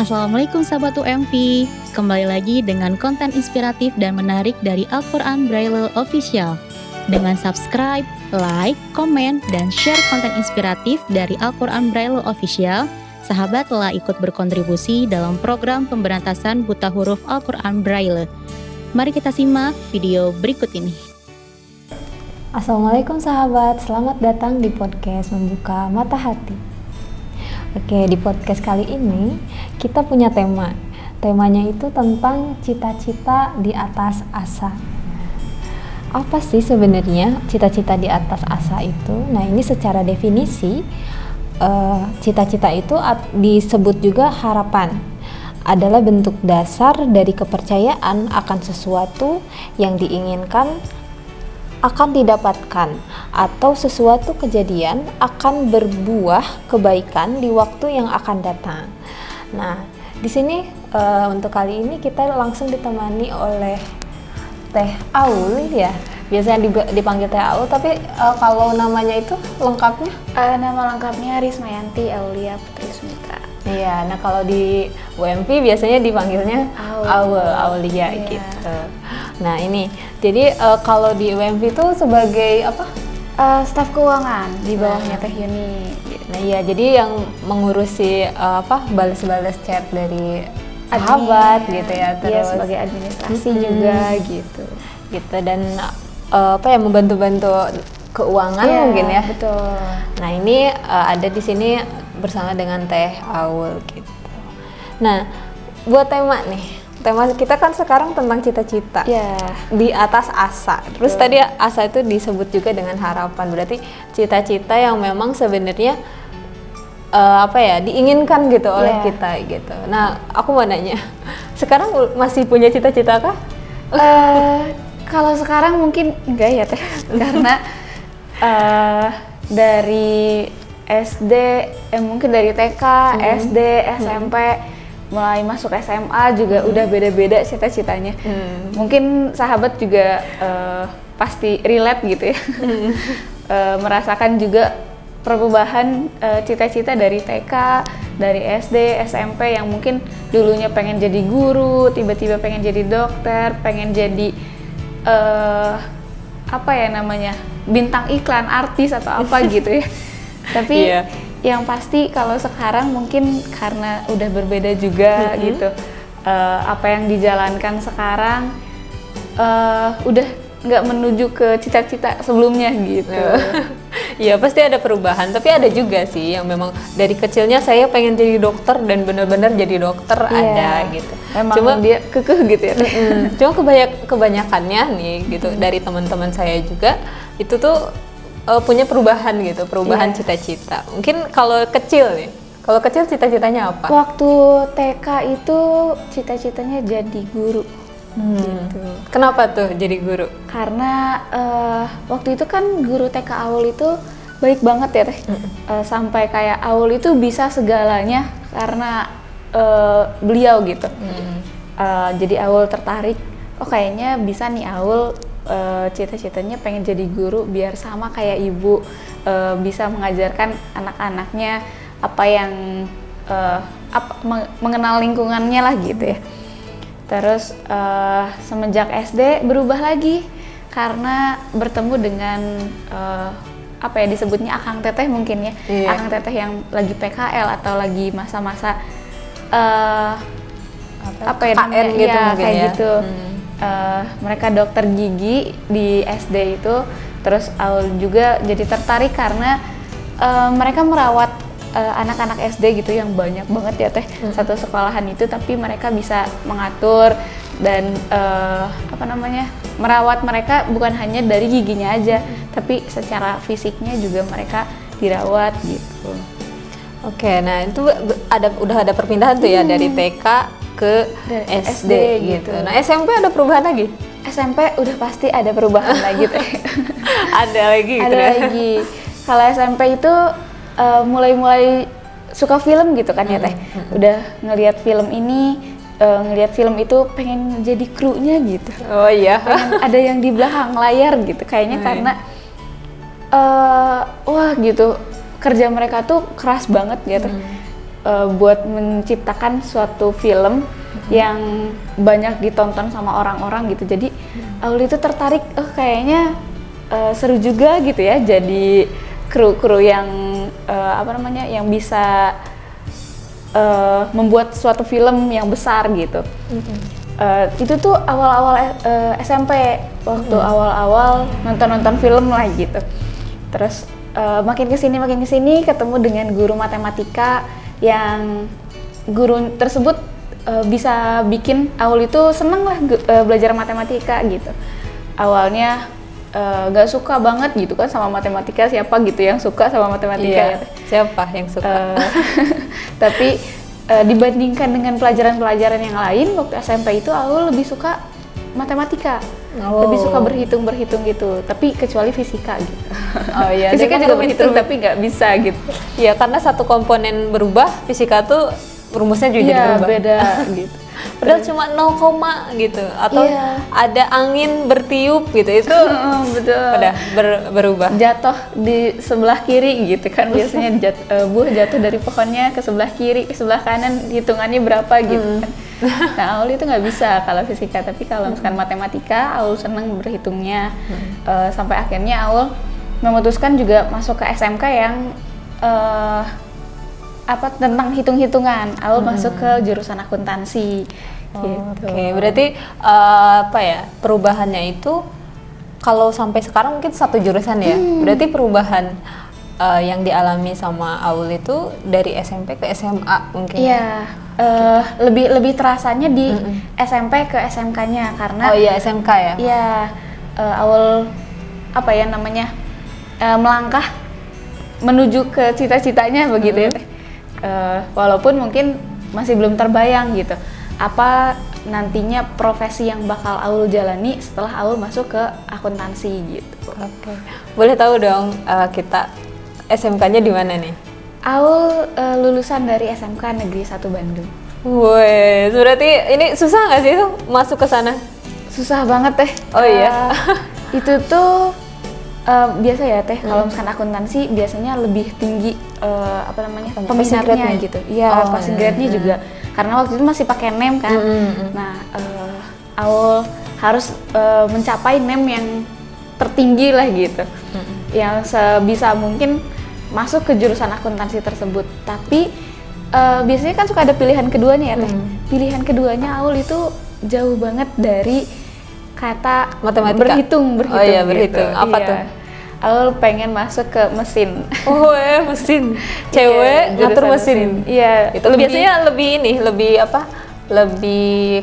Assalamualaikum sahabat UMV, kembali lagi dengan konten inspiratif dan menarik dari Al-Quran Braille Official. Dengan subscribe, like, komen, dan share konten inspiratif dari Al-Quran Braille Official, sahabat telah ikut berkontribusi dalam program pemberantasan buta huruf Al-Quran Braille. Mari kita simak video berikut ini. Assalamualaikum sahabat, selamat datang di podcast Membuka Mata Hati. Oke, di podcast kali ini kita punya tema. Temanya itu tentang cita-cita di atas asa. Apa sih sebenarnya cita-cita di atas asa itu? Nah, ini secara definisi, cita-cita itu disebut juga harapan. Adalah bentuk dasar dari kepercayaan akan sesuatu yang diinginkan akan didapatkan atau sesuatu kejadian akan berbuah kebaikan di waktu yang akan datang. Nah, di sini untuk kali ini kita langsung ditemani oleh Teh Aul ya. Biasanya dipanggil Teh Aul, tapi kalau namanya itu lengkapnya? Nama lengkapnya Rismayanti Aulia Putri Sumitra. Iya, nah kalau di UMV biasanya dipanggilnya Aulia gitu. Nah ini, jadi kalau di UMV itu sebagai apa? Staf keuangan di bawahnya Teh Yuni. Nah iya, jadi yang mengurusi balas-balas chat dari sahabat gitu ya, terus iya, sebagai administrasi juga gitu. Gitu dan membantu-bantu keuangan mungkin ya. Betul. Nah ini ada di sini bersama dengan Teh Aul gitu. Nah, buat tema nih. Tema kita kan sekarang tentang cita-cita di atas asa. Terus tadi asa itu disebut juga dengan harapan. Berarti cita-cita yang memang sebenarnya diinginkan gitu oleh kita gitu. Nah, aku mau nanya, sekarang masih punya cita-cita kah? Kalau sekarang mungkin enggak ya Teh, karena dari SD, mungkin dari TK, SD, SMP, mulai masuk SMA juga udah beda-beda cita-citanya. Mungkin sahabat juga pasti relate gitu ya, merasakan juga perubahan cita-cita dari TK, dari SD, SMP yang mungkin dulunya pengen jadi guru, tiba-tiba pengen jadi dokter, pengen jadi bintang iklan, artis atau apa gitu ya. Tapi yang pasti kalau sekarang mungkin karena udah berbeda juga gitu, apa yang dijalankan sekarang udah nggak menuju ke cita-cita sebelumnya gitu. Iya pasti ada perubahan, tapi ada juga sih yang memang dari kecilnya saya pengen jadi dokter dan benar-benar jadi dokter ada gitu. Memang cuma dia kekeh gitu ya. Cuma kebanyakannya nih gitu dari teman-teman saya juga itu tuh punya perubahan gitu, cita-cita. Mungkin kalau kecil nih, kalau kecil cita-citanya apa? Waktu TK itu cita-citanya jadi guru. Gitu. Kenapa tuh jadi guru? Karena waktu itu kan guru TK Aul itu baik banget ya Teh. Sampai kayak Aul itu bisa segalanya karena beliau gitu. Jadi Aul tertarik, kayaknya bisa nih Aul cita-citanya pengen jadi guru biar sama kayak ibu, bisa mengajarkan anak-anaknya apa yang mengenal lingkungannya lah gitu ya. Terus semenjak SD berubah lagi karena bertemu dengan disebutnya Akang Teteh mungkin ya. Akang Teteh yang lagi PKL atau lagi masa-masa KKN gitu mungkin kayak ya. gitu. Mereka dokter gigi di SD itu. Terus Aul juga jadi tertarik karena mereka merawat anak-anak SD gitu yang banyak banget ya Teh, satu sekolahan itu, tapi mereka bisa mengatur dan merawat mereka bukan hanya dari giginya aja, tapi secara fisiknya juga mereka dirawat gitu. Oke, nah itu udah ada perpindahan tuh ya dari TK ke SD gitu. Nah SMP ada perubahan lagi? SMP udah pasti ada perubahan lagi Teh. Ada lagi gitu. Ada lagi. Kalau SMP itu mulai suka film gitu kan ya Teh. Udah ngelihat film ini, ngelihat film itu pengen jadi krunya gitu. Oh iya. Pengen ada yang di belakang layar gitu. Kayaknya karena wah gitu, kerja mereka tuh keras banget gitu. buat menciptakan suatu film yang banyak ditonton sama orang-orang gitu. Jadi Aul itu tertarik, kayaknya seru juga gitu ya, jadi kru-kru yang yang bisa membuat suatu film yang besar gitu. Itu tuh awal-awal SMP, waktu awal-awal nonton film lah gitu. Terus makin kesini ketemu dengan guru matematika yang guru tersebut bisa bikin Aul itu seneng lah belajar matematika gitu. Awalnya gak suka banget gitu kan sama matematika, siapa gitu yang suka sama matematika? Iya, siapa yang suka? Tapi dibandingkan dengan pelajaran-pelajaran yang lain, waktu SMP itu Aul lebih suka matematika, lebih suka berhitung gitu, tapi kecuali fisika gitu. Oh iya, fisika juga berhitung tapi nggak bisa gitu. Iya, karena satu komponen berubah, fisika tuh rumusnya juga jadi berubah. Beda gitu. Padahal cuma 0, gitu, atau ada angin bertiup gitu, itu betul. Udah berubah. Jatuh di sebelah kiri gitu kan, biasanya buah jatuh dari pohonnya ke sebelah kiri, ke sebelah kanan, hitungannya berapa gitu kan. Nah, Aul itu nggak bisa kalau fisika, tapi kalau misalkan matematika, Aul seneng berhitungnya. Sampai akhirnya Aul memutuskan juga masuk ke SMK yang tentang hitung-hitungan. Aul masuk ke jurusan akuntansi. Gitu. Oke, berarti perubahannya itu kalau sampai sekarang mungkin satu jurusan ya. Berarti perubahan yang dialami sama Aul itu dari SMP ke SMA mungkin. Iya. Lebih terasanya di SMP ke SMK-nya karena SMK ya. Iya. Aul melangkah menuju ke cita-citanya begitu ya. Walaupun mungkin masih belum terbayang gitu apa nantinya profesi yang bakal Aul jalani setelah Aul masuk ke akuntansi gitu. Oke. Boleh tahu dong kita SMK-nya di mana nih? Aul lulusan dari SMK Negeri 1 Bandung. Woi, berarti ini susah nggak sih tuh masuk ke sana? Susah banget teh. Oh iya. Itu tuh biasa ya teh, kalau misalkan akuntansi biasanya lebih tinggi peminatnya gitu. Iya, passing grade-nya juga. Karena waktu itu masih pakai NEM kan. Nah, Aul harus mencapai NEM yang tertinggi lah gitu. Yang sebisa mungkin masuk ke jurusan akuntansi tersebut. Tapi biasanya kan suka ada pilihan keduanya ya teh. Pilihan keduanya Aul itu jauh banget dari kata matematika. berhitung. Oh iya, berhitung. Apa tuh? Aul pengen masuk ke mesin. Oh mesin. Cewek ngatur mesin. Iya. Itu biasanya lebih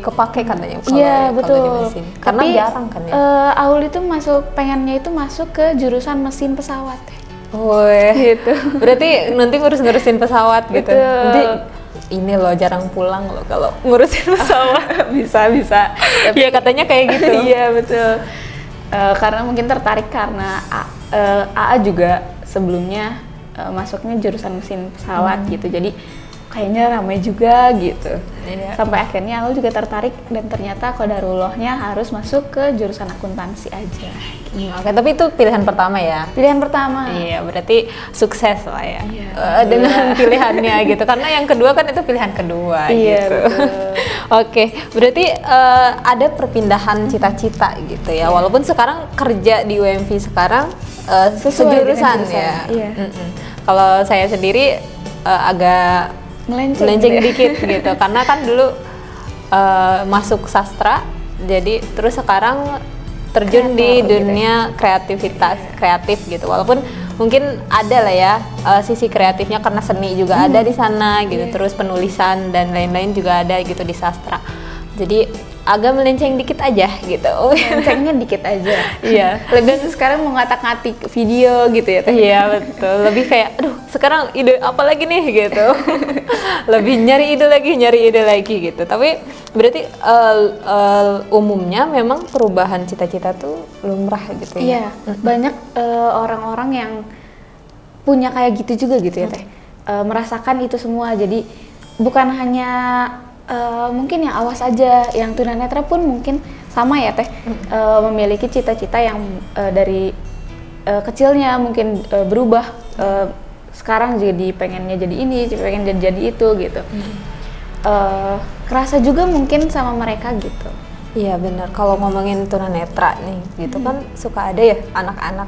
kepake katanya kalau di mesin. Karena tapi, jarang kan ya. Aul itu pengennya masuk ke jurusan mesin pesawat. Gitu. Berarti nanti ngurusin pesawat gitu. Nanti ini loh jarang pulang loh kalau ngurusin pesawat. bisa. Iya katanya kayak gitu. Iya betul. Karena mungkin tertarik karena AA juga sebelumnya masuknya jurusan mesin pesawat gitu, jadi kayaknya ramai juga gitu. Sampai akhirnya Aul juga tertarik dan ternyata qadarullahnya harus masuk ke jurusan akuntansi aja. Oke, tapi itu pilihan pertama ya? Pilihan pertama. Iya, berarti sukses lah ya dengan pilihannya gitu. Karena yang kedua kan itu pilihan kedua gitu. Oke, berarti ada perpindahan cita-cita gitu ya. Walaupun sekarang kerja di UMV sekarang sejurusan ya. Kalau saya sendiri agak melenceng dikit gitu. Karena kan dulu masuk sastra, jadi terus sekarang terjun di dunia kreatif gitu. Walaupun mungkin ada lah ya sisi kreatifnya karena seni juga ada di sana gitu. Terus penulisan dan lain-lain juga ada gitu di sastra. Jadi agak melenceng dikit aja gitu. Melencengnya dikit aja. Iya. Lebih sekarang mau ngatak-ngatik video gitu ya. Iya betul. Lebih kayak, aduh sekarang ide apa lagi nih gitu. Lebih nyari ide lagi gitu. Tapi berarti umumnya memang perubahan cita-cita tuh lumrah gitu ya. Iya. Banyak orang-orang yang punya kayak gitu juga gitu ya teh. Merasakan itu semua. Jadi bukan hanya mungkin yang awas aja, yang tunanetra pun mungkin sama ya teh, memiliki cita-cita yang dari kecilnya mungkin berubah sekarang jadi pengennya jadi ini, pengen jadi itu gitu. Kerasa juga mungkin sama mereka gitu. Iya benar. Kalau ngomongin tunanetra nih, gitu kan suka ada ya anak-anak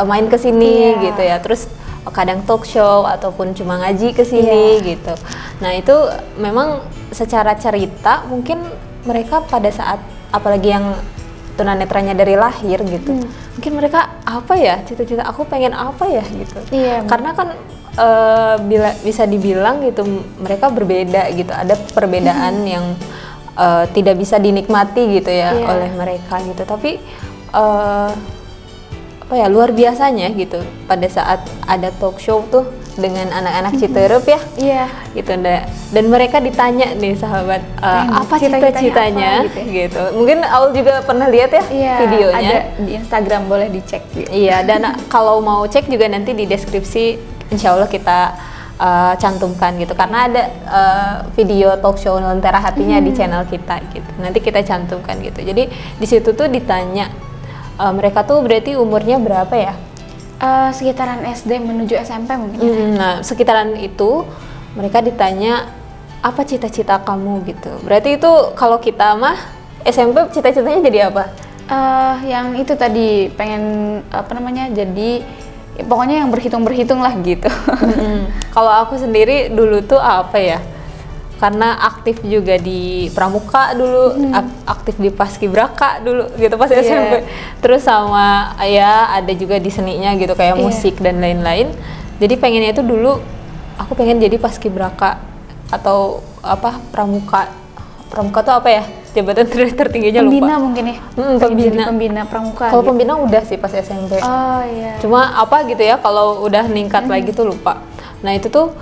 main ke sini gitu ya. Terus kadang talk show ataupun cuma ngaji ke sini gitu. Nah itu memang secara cerita mungkin mereka pada saat apalagi yang tunanetranya dari lahir gitu, mungkin mereka apa ya cita-cita aku pengen apa ya gitu. Karena kan bisa dibilang gitu mereka berbeda gitu. Ada perbedaan yang tidak bisa dinikmati gitu ya oleh mereka gitu. Tapi apa ya luar biasanya gitu pada saat ada talk show tuh dengan anak-anak Citeureup ya, gitu. Dan mereka ditanya nih sahabat apa cita-citanya gitu. Mungkin Aul juga pernah lihat ya videonya. Ada di Instagram, boleh dicek gitu. Iya, dan kalau mau cek juga nanti di deskripsi insya Allah kita cantumkan gitu, karena ada video talk show Lentera Hatinya di channel kita gitu. Nanti kita cantumkan gitu. Jadi di situ tuh ditanya mereka tuh berarti umurnya berapa ya? Sekitaran SD menuju SMP mungkin. Nah, sekitaran itu mereka ditanya apa cita-cita kamu gitu. Berarti itu kalau kita mah SMP cita-citanya jadi apa? Yang itu tadi pengen apa namanya? Jadi ya, pokoknya yang berhitung-berhitung lah gitu. Kalau aku sendiri dulu tuh apa ya? Karena aktif juga di pramuka dulu, aktif di paskibraka dulu gitu pas SMP. Terus sama ya ada juga di seninya gitu kayak musik dan lain-lain. Jadi pengennya itu dulu aku pengen jadi paskibraka atau apa pramuka. Pramuka tuh apa ya? Jabatan tertingginya lupa. Pembina mungkin ya. Pembina pramuka. Kalau gitu. Pembina udah sih pas SMP. Oh iya. Cuma apa gitu ya kalau udah ningkat lagi tuh lupa. Nah itu tuh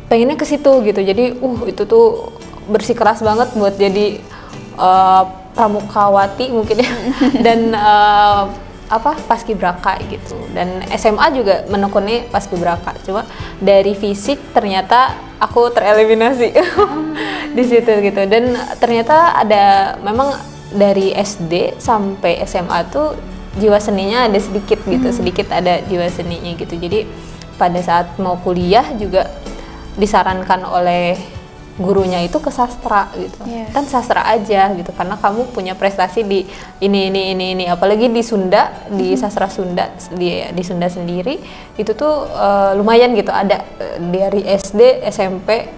pengennya ke situ gitu. Jadi itu tuh bersikeras banget buat jadi pramukawati mungkin ya. Dan apa paskibraka gitu. Dan SMA juga menekuni paskibraka. Cuma dari fisik ternyata aku tereliminasi di situ gitu. Dan ternyata ada memang dari SD sampai SMA tuh jiwa seninya ada sedikit gitu. Sedikit ada jiwa seninya gitu. Jadi pada saat mau kuliah juga disarankan oleh gurunya itu ke sastra gitu. Kan sastra aja gitu karena kamu punya prestasi di ini apalagi di Sunda, di sastra Sunda di Sunda sendiri itu tuh lumayan gitu, ada dari SD, SMP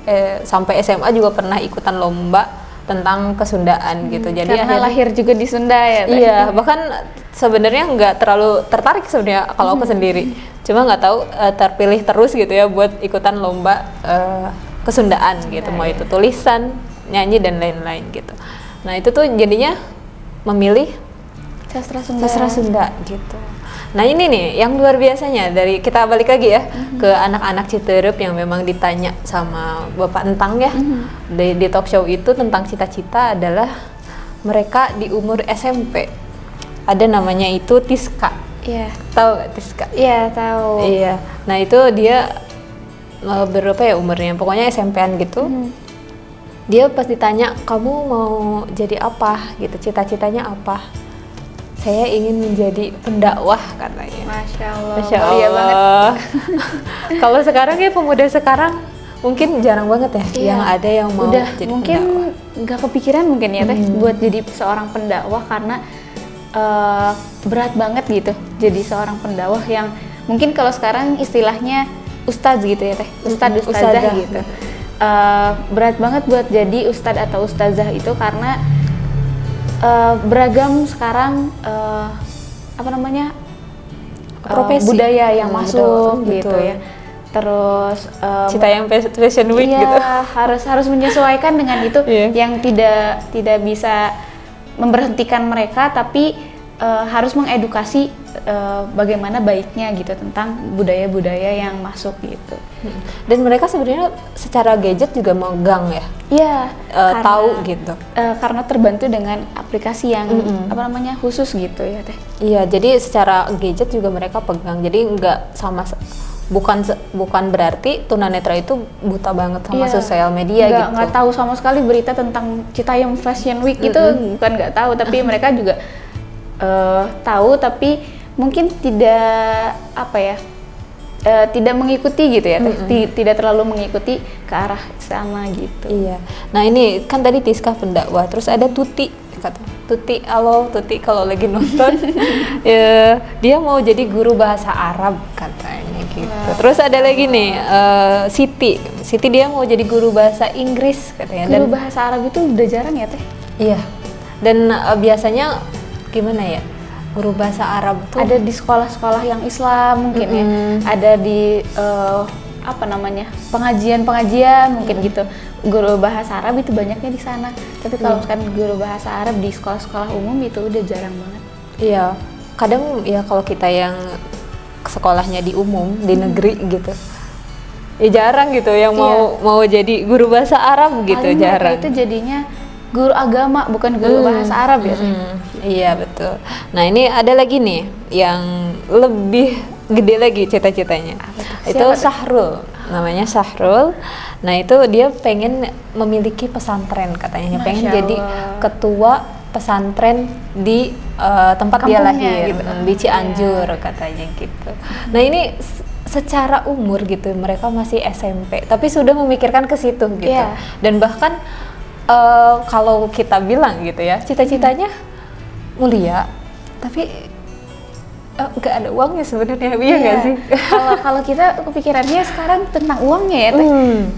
sampai SMA juga pernah ikutan lomba tentang kesundaan gitu. Jadi karena lahir juga di Sunda ya. Iya, bahkan sebenarnya nggak terlalu tertarik sebenarnya kalau aku sendiri. Cuma nggak tahu terpilih terus gitu ya buat ikutan lomba kesundaan gitu, mau itu tulisan, nyanyi dan lain-lain gitu. Nah itu tuh jadinya memilih sastra Sunda. Sastra Sunda gitu. Nah ini nih yang luar biasanya dari kita balik lagi ya ke anak-anak Citeureup yang memang ditanya sama Bapak Entang ya di talk show itu tentang cita-cita adalah mereka di umur SMP ada namanya itu Tiska. Iya. Tahu gak Tiska? Iya tahu. Iya. Nah itu dia berapa ya umurnya, pokoknya SMP-an gitu. Dia pas ditanya kamu mau jadi apa gitu, cita-citanya apa, saya ingin menjadi pendakwah katanya. Masya Allah. Masya Allah. Iya banget. Kalau sekarang ya pemuda sekarang mungkin jarang banget ya yang ada yang mau jadi mungkin pendakwah. nggak kepikiran mungkin ya teh buat jadi seorang pendakwah karena berat banget gitu jadi seorang pendakwah yang mungkin kalau sekarang istilahnya ustadz gitu ya teh, ustadzah gitu. Berat banget buat jadi ustadz atau ustazah itu karena beragam sekarang apa namanya profesi budaya yang masuk gitu ya. Terus cita yang fashion week iya, gitu. harus menyesuaikan dengan itu yang tidak bisa memberhentikan mereka tapi harus mengedukasi bagaimana baiknya gitu tentang budaya-budaya yang masuk gitu. Dan mereka sebenarnya secara gadget juga megang ya. Iya, tahu gitu. Karena terbantu dengan aplikasi yang apa namanya khusus gitu ya teh. Iya, jadi secara gadget juga mereka pegang. Jadi nggak sama bukan berarti tunanetra itu buta banget sama sosial media gitu. Nggak tahu sama sekali berita tentang Citayam Fashion Week itu bukan nggak tahu tapi mereka juga tahu tapi mungkin tidak apa ya tidak mengikuti gitu ya, tidak terlalu mengikuti ke arah sana gitu. Iya. Nah ini kan tadi Tiskah pendakwah, terus ada Tuti, kata Tuti, halo Tuti kalau lagi nonton, ya, dia mau jadi guru bahasa Arab katanya gitu. Terus ada lagi nih Siti dia mau jadi guru bahasa Inggris katanya. Guru bahasa Arab itu udah jarang ya Teh? Iya. Dan biasanya gimana ya? Guru bahasa Arab tuh ada di sekolah-sekolah yang Islam mungkin ya, ada di pengajian mungkin gitu. Guru bahasa Arab itu banyaknya di sana. Tapi kalau misalkan guru bahasa Arab di sekolah-sekolah umum itu udah jarang banget. Iya, kadang ya kalau kita yang sekolahnya di umum di negeri gitu, ya jarang gitu yang mau jadi guru bahasa Arab gitu. Paling jarang. Itu jadinya guru agama bukan guru bahasa Arab biasanya. Iya betul. Nah ini ada lagi nih yang lebih gede lagi cita-citanya. Itu Sahrul, namanya Sahrul. Nah itu dia pengen memiliki pesantren katanya, pengen jadi ketua pesantren di tempat dia lahir gitu, di Cianjur katanya gitu. Nah ini secara umur gitu mereka masih SMP, tapi sudah memikirkan ke situ gitu. Dan bahkan kalau kita bilang gitu ya, cita-citanya mulia, tapi nggak ada uangnya sebenarnya, iya nggak sih? Kalau kita kepikirannya sekarang tentang uangnya ya, Teh.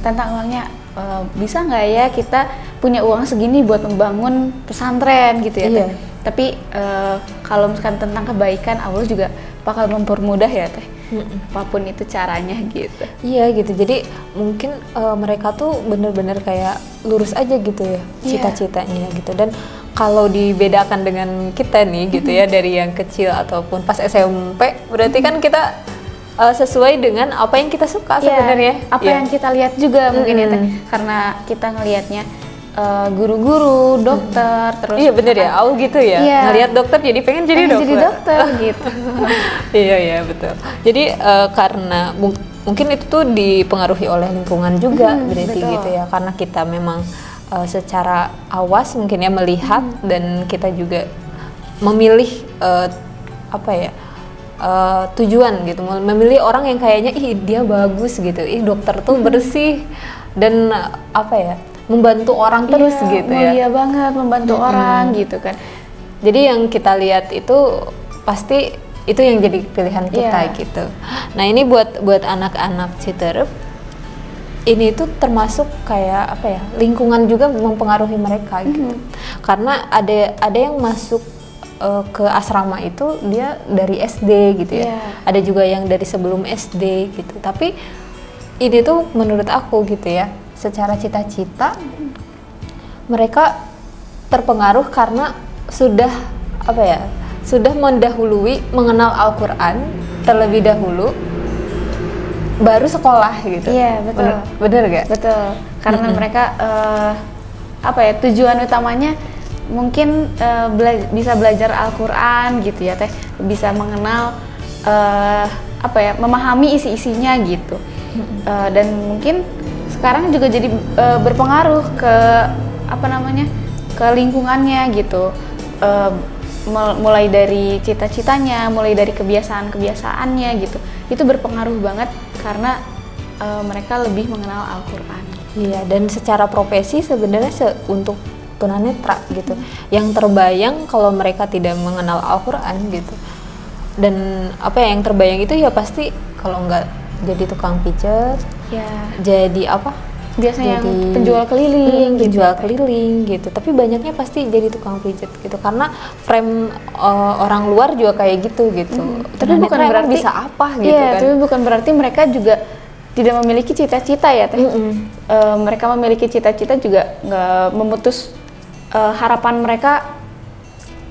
Tentang uangnya, bisa nggak ya kita punya uang segini buat membangun pesantren gitu ya, Teh? Tapi kalau misalkan tentang kebaikan, Allah juga bakal mempermudah ya, Teh. Apapun itu caranya gitu. Iya gitu, jadi mungkin mereka tuh bener-bener kayak lurus aja gitu ya cita-citanya gitu. Dan kalau dibedakan dengan kita nih gitu ya, dari yang kecil ataupun pas SMP, berarti kan kita sesuai dengan apa yang kita suka sebenarnya. Apa yang kita lihat juga mungkin ya Teh, karena kita ngelihatnya guru-guru, dokter, terus iya bener ya, aku gitu ya, ngelihat dokter jadi pengen jadi dokter gitu. Iya betul. Jadi karena mungkin itu tuh dipengaruhi oleh lingkungan juga berarti gitu ya, karena kita memang secara awas mungkin ya melihat dan kita juga memilih tujuan gitu, memilih orang yang kayaknya dia bagus gitu, dokter tuh bersih dan membantu orang terus gitu ya. Mulia banget membantu orang gitu kan. Jadi yang kita lihat itu pasti itu yang jadi pilihan kita gitu. Nah ini buat anak-anak Citerep, ini tuh termasuk kayak lingkungan juga mempengaruhi mereka gitu. Karena ada yang masuk ke asrama itu dia dari SD gitu ya. Ada juga yang dari sebelum SD gitu. Tapi ini tuh menurut aku gitu ya, secara cita-cita mereka terpengaruh karena sudah mendahului mengenal Al-Quran terlebih dahulu, baru sekolah gitu. Iya betul. Bener gak? Betul. Karena mereka tujuan utamanya mungkin bisa belajar Al-Quran gitu ya Teh, bisa mengenal memahami isi-isinya gitu. Dan mungkin sekarang juga jadi berpengaruh ke ke lingkungannya gitu, mulai dari cita-citanya, mulai dari kebiasaan-kebiasaannya gitu, itu berpengaruh banget karena mereka lebih mengenal Al-Quran. Iya, dan secara profesi sebenarnya untuk tunanetra gitu, yang terbayang kalau mereka tidak mengenal Al-Quran gitu, dan yang terbayang itu ya pasti kalau nggak jadi tukang pijet, jadi biasanya jadi yang penjual keliling, gitu. Tapi banyaknya pasti jadi tukang pijet gitu, karena frame orang luar juga kayak gitu. Tapi bukan berarti bisa apa gitu kan. Tapi bukan berarti mereka juga tidak memiliki cita-cita ya Teh. Mereka memiliki cita-cita juga nggak memutus harapan mereka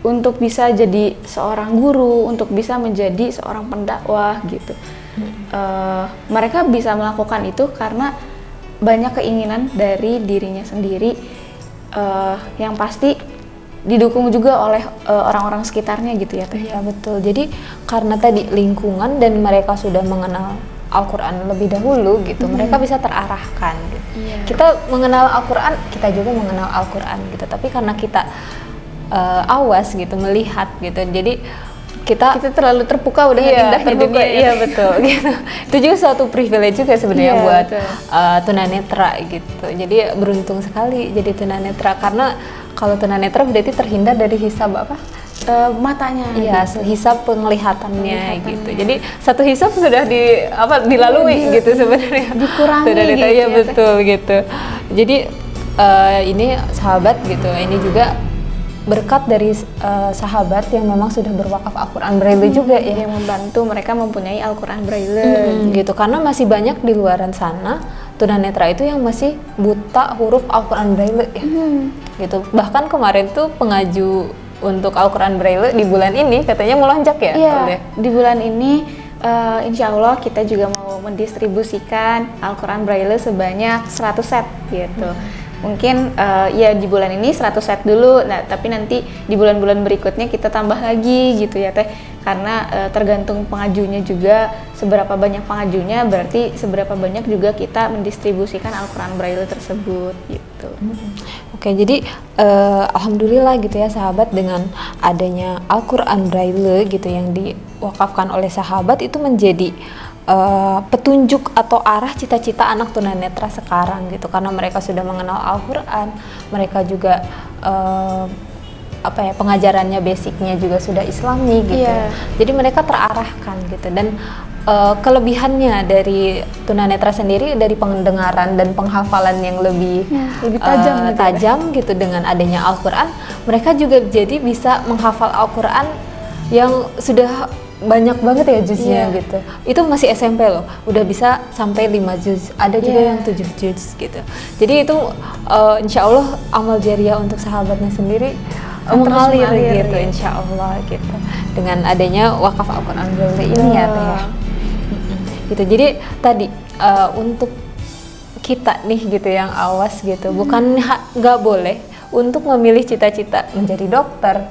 untuk bisa jadi seorang guru, untuk bisa menjadi seorang pendakwah gitu. Mereka bisa melakukan itu karena banyak keinginan dari dirinya sendiri, yang pasti didukung juga oleh orang-orang sekitarnya gitu ya Teh. Iya betul. Jadi karena tadi lingkungan dan mereka sudah mengenal Al-Quran lebih dahulu gitu, mereka bisa terarahkan gitu. Kita mengenal Al-Quran, kita juga mengenal Al-Quran gitu, tapi karena kita awas gitu, melihat gitu, jadi kita terlalu terpukau dengan iya, indahnya terbuka, dunia. iya betul gitu. Itu juga suatu privilege juga sebenarnya Iya, buat betul. tunanetra gitu. Jadi beruntung sekali jadi tunanetra, karena kalau tunanetra berarti terhindar dari hisab apa? Matanya. Iya, gitu. hisab penglihatannya gitu. Jadi satu hisab sudah dilalui gitu sebenarnya. Dikurangi Tunanetra, gitu iya ya, betul gitu. Jadi ini sahabat gitu, ini juga berkat dari sahabat yang memang sudah berwakaf Al-Quran Braille juga ya. Yang membantu mereka mempunyai Al-Quran Braille. Gitu, karena masih banyak di luaran sana tunanetra itu yang masih buta huruf Al-Quran Braille ya. Gitu. Bahkan kemarin tuh pengaju untuk Al-Quran Braille di bulan ini katanya melonjak ya. Iya, Oleh. di bulan ini insya Allah kita juga mau mendistribusikan Al-Quran Braille sebanyak 100 set gitu. Mungkin ya di bulan ini 100 set dulu, nah tapi nanti di bulan-bulan berikutnya kita tambah lagi gitu ya Teh, karena tergantung pengajunya juga, seberapa banyak pengajunya berarti seberapa banyak juga kita mendistribusikan Al-Quran Braille tersebut gitu. Oke, jadi alhamdulillah gitu ya sahabat, dengan adanya Al-Quran Braille gitu yang diwakafkan oleh sahabat itu menjadi petunjuk atau arah cita-cita anak tunanetra sekarang gitu, karena mereka sudah mengenal Al-Quran, mereka juga pengajarannya basicnya juga sudah Islami gitu. Iya. Jadi mereka terarahkan gitu, dan kelebihannya dari tunanetra sendiri dari pendengaran dan penghafalan yang lebih lebih tajam gitu ya. tajam gitu, dengan adanya Al-Quran mereka juga jadi bisa menghafal Al-Quran yang sudah banyak banget ya juznya gitu. Itu masih SMP loh, udah bisa sampai 5 juz, ada juga yang 7 juz gitu. Jadi itu insya Allah amal jariah untuk sahabatnya sendiri mengalir gitu, insya Allah gitu, dengan adanya wakaf Al-Quran Braille ini ya Teh ya. Gitu. Jadi tadi untuk kita nih gitu yang awas gitu, bukan nggak boleh untuk memilih cita-cita menjadi dokter,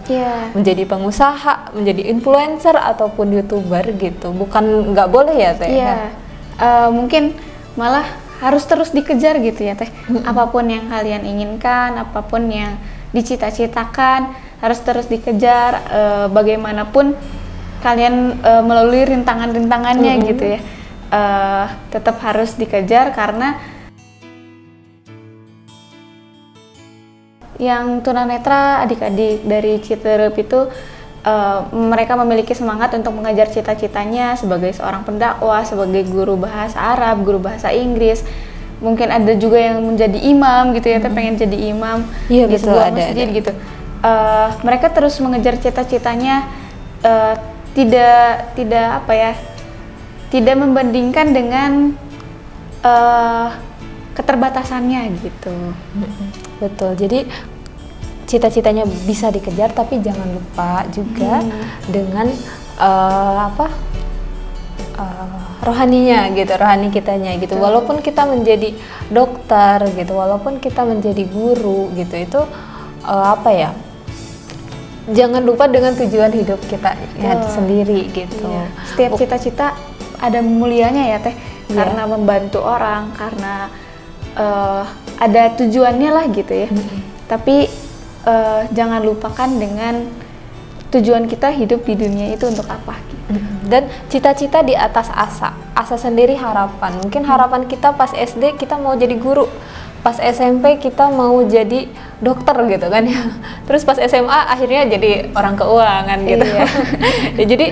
menjadi pengusaha, menjadi influencer ataupun YouTuber gitu. Bukan nggak boleh ya Teh. Mungkin malah harus terus dikejar gitu ya Teh. Apapun yang kalian inginkan, apapun yang dicita-citakan harus terus dikejar, bagaimanapun kalian melalui rintangan-rintangannya gitu ya. Tetap harus dikejar, karena yang tunanetra adik-adik dari Citerep itu mereka memiliki semangat untuk mengejar cita-citanya sebagai seorang pendakwah, sebagai guru bahasa Arab, guru bahasa Inggris. Mungkin ada juga yang menjadi imam gitu ya, pengen jadi imam di sebuah masjid gitu. Mereka terus mengejar cita-citanya, tidak membandingkan dengan keterbatasannya gitu. Betul. Jadi cita-citanya bisa dikejar, tapi jangan lupa juga dengan rohaninya gitu, rohani kitanya gitu. Walaupun kita menjadi dokter gitu, walaupun kita menjadi guru gitu, itu jangan lupa dengan tujuan hidup kita sendiri gitu. Setiap cita-cita ada mulianya ya Teh, karena membantu orang, karena ada tujuannya lah gitu ya. Tapi jangan lupakan dengan tujuan kita hidup di dunia itu untuk apa gitu. Dan cita-cita di atas asa sendiri harapan. Mungkin harapan kita pas SD kita mau jadi guru, pas SMP kita mau jadi dokter gitu kan ya. Terus pas SMA akhirnya jadi orang keuangan gitu. Jadi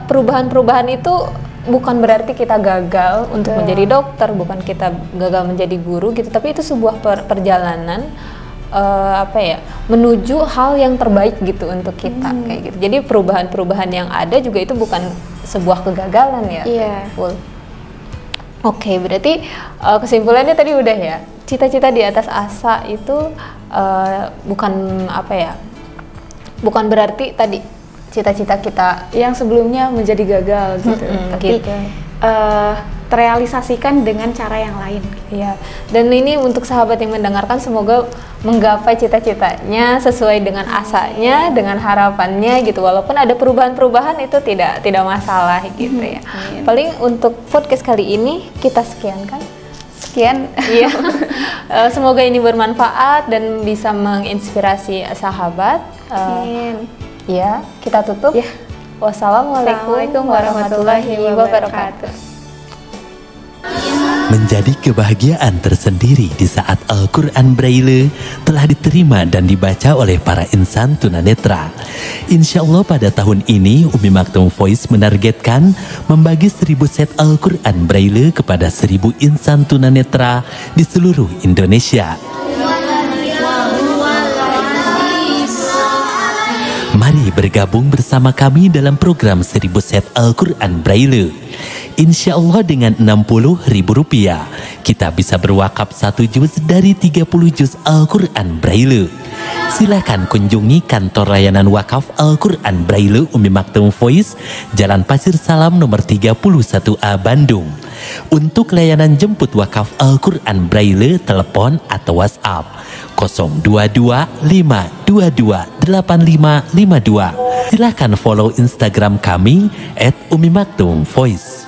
perubahan-perubahan itu bukan berarti kita gagal untuk menjadi dokter, bukan kita gagal menjadi guru gitu, tapi itu sebuah perjalanan menuju hal yang terbaik gitu untuk kita kayak gitu. Jadi perubahan-perubahan yang ada juga itu bukan sebuah kegagalan ya. Oke, berarti kesimpulannya tadi udah ya, cita-cita di atas asa itu bukan berarti tadi cita-cita kita yang sebelumnya menjadi gagal gitu, tapi terrealisasikan dengan cara yang lain. Iya. Dan ini untuk sahabat yang mendengarkan, semoga menggapai cita-citanya sesuai dengan asanya, dengan harapannya gitu. Walaupun ada perubahan-perubahan itu tidak masalah gitu ya. Paling untuk podcast kali ini kita sekian kan? Sekian. Iya. Semoga ini bermanfaat dan bisa menginspirasi sahabat. Ya, kita tutup. Wassalamualaikum warahmatullahi wabarakatuh. Menjadi kebahagiaan tersendiri di saat Al-Quran Braille telah diterima dan dibaca oleh para insan tunanetra. Insya Allah pada tahun ini Umi Maktum Voice menargetkan membagi 1000 set Al-Quran Braille kepada 1000 insan tunanetra di seluruh Indonesia. Mari bergabung bersama kami dalam program 1000 set Al-Quran Braille. Insya Allah dengan Rp60.000 kita bisa berwakaf 1 juz dari 30 juz Al-Quran Braille. Silakan kunjungi kantor layanan wakaf Al-Quran Braille Umi Maktum Voice, Jalan Pasir Salam nomor 31A Bandung. Untuk layanan jemput wakaf Al-Quran Braille, telepon atau WhatsApp 022 522 8552. Silakan follow Instagram kami @Umi Maktum Voice.